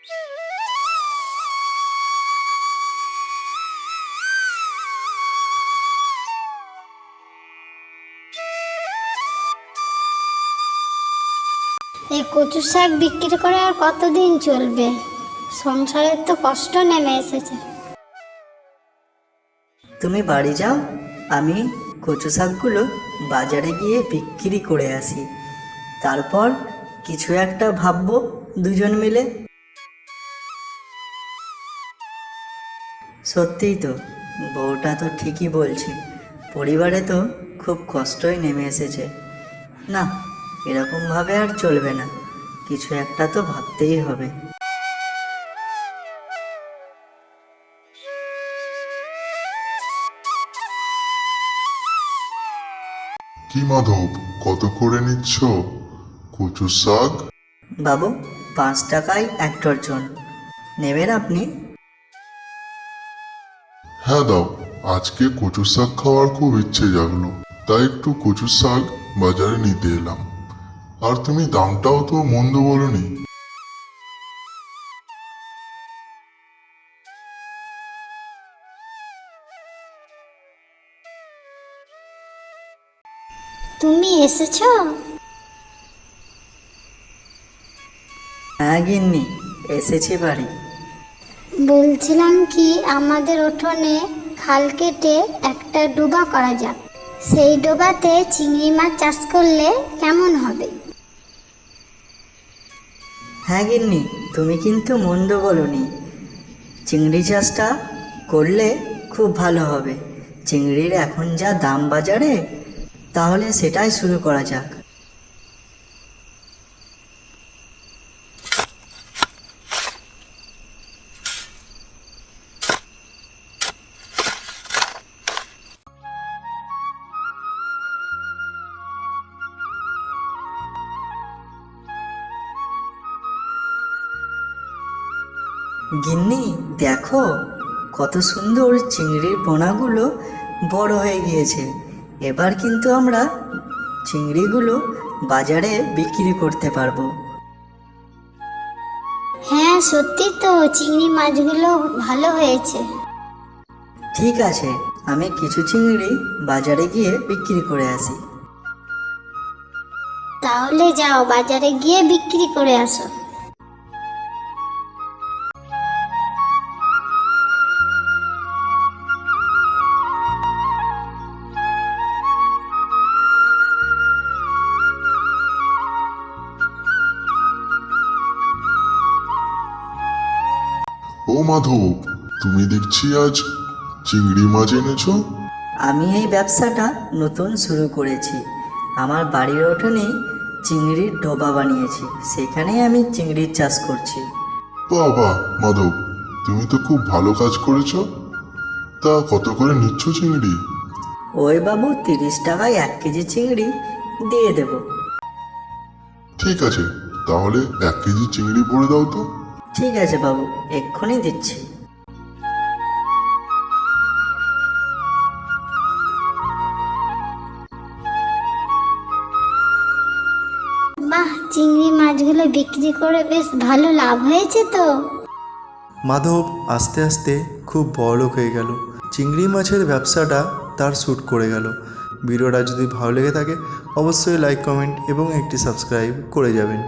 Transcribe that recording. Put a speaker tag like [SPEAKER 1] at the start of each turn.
[SPEAKER 1] এই কচু শাক বিক্রি করে আর কতদিন চলবে? সংসারের তো কষ্ট নেমে এসেছে।
[SPEAKER 2] তুমি বাড়ি যাও, আমি কচু শাকগুলো বাজারে গিয়ে বিক্রি করে আসি। তারপর কিছু একটা ভাববো দুজন মিলে। সত্যিই তো, বউটা তো ঠিকই বলছে। পরিবারে তো খুব কষ্টই নেমে এসেছে। না, এরকমভাবে আর চলবে না, কিছু একটা তো ভাবতেই হবে।
[SPEAKER 3] কি মাধব, কত করে নিচ্ছ কচু শাক?
[SPEAKER 2] বাবু, 5 টাকায় 1 ডজন নেবেন আপনি?
[SPEAKER 3] হ্যাঁ দাও, আজকে কচু শাক খাওয়ার খুব ইচ্ছে জাগলো, তাই একটু কচু শাক বাজারে নিতে এলাম। আর তুমি দামটাও তো মন্দ বলনি।
[SPEAKER 1] তুমি এসেছো?
[SPEAKER 2] হ্যাঁ গিন্নি, এসেছি বাড়ি।
[SPEAKER 1] বলছিলাম কি, আমাদের উঠোনে খাল কেটে একটা ডোবা করা যাক। সেই ডোবাতে চিংড়ি মাছ চাষ করলে কেমন হবে?
[SPEAKER 2] হ্যাঁ গিন্নি, তুমি কিন্তু মন্দ বলনি। চিংড়ি চাষটা করলে খুব ভালো হবে। চিংড়ির এখন যা দাম বাজারে, তাহলে সেটাই শুরু করা যাক। গিন্নি দেখো, কত সুন্দর চিংড়ির পোনাগুলো বড় হয়ে গিয়েছে। এবার কিন্তু আমরা চিংড়িগুলো বাজারে বিক্রি করতে পারবো।
[SPEAKER 1] হ্যাঁ সত্যি তো, চিংড়ি মাছগুলো ভালো হয়েছে।
[SPEAKER 2] ঠিক আছে, আমি কিছু চিংড়ি বাজারে গিয়ে বিক্রি করে আসি।
[SPEAKER 1] তাহলে যাও, বাজারে গিয়ে বিক্রি করে আসো।
[SPEAKER 3] ও মাধব, তুমি দেখছি আজ চিংড়ি মাছ এনেছো।
[SPEAKER 2] আমি এই ব্যবসাটা নতুন শুরু করেছি। আমার বাড়ির উঠোনেই চিংড়ির ডোবা বানিয়েছি, সেখানেই আমি চিংড়ির চাষ করছি।
[SPEAKER 3] বাবা মাধব, তুমি তো খুব ভালো কাজ করেছো। তা কত করে নিচ্ছ চিংড়ি?
[SPEAKER 2] ওই বাবু, 30 টাকায় 1 কেজি চিংড়ি দিয়ে দেব।
[SPEAKER 3] ঠিক আছে, তাহলে 1 কেজি চিংড়ি ভরে দাও তো।
[SPEAKER 2] ঠিক আছে বাবু, এক্ষুনি দিচ্ছি।
[SPEAKER 1] বাহ, চিংড়ি মাছগুলো বিক্রি করে বেশ ভালো লাভ হয়েছে তো।
[SPEAKER 4] মাধব আস্তে আস্তে খুব বড়লোক হয়ে গেল। চিংড়ি মাছের ব্যবসাটা তার শ্যুট করে গেল। ভিডিওটা যদি ভালো লেগে থাকে অবশ্যই লাইক, কমেন্ট এবং একটি সাবস্ক্রাইব করে যাবেন।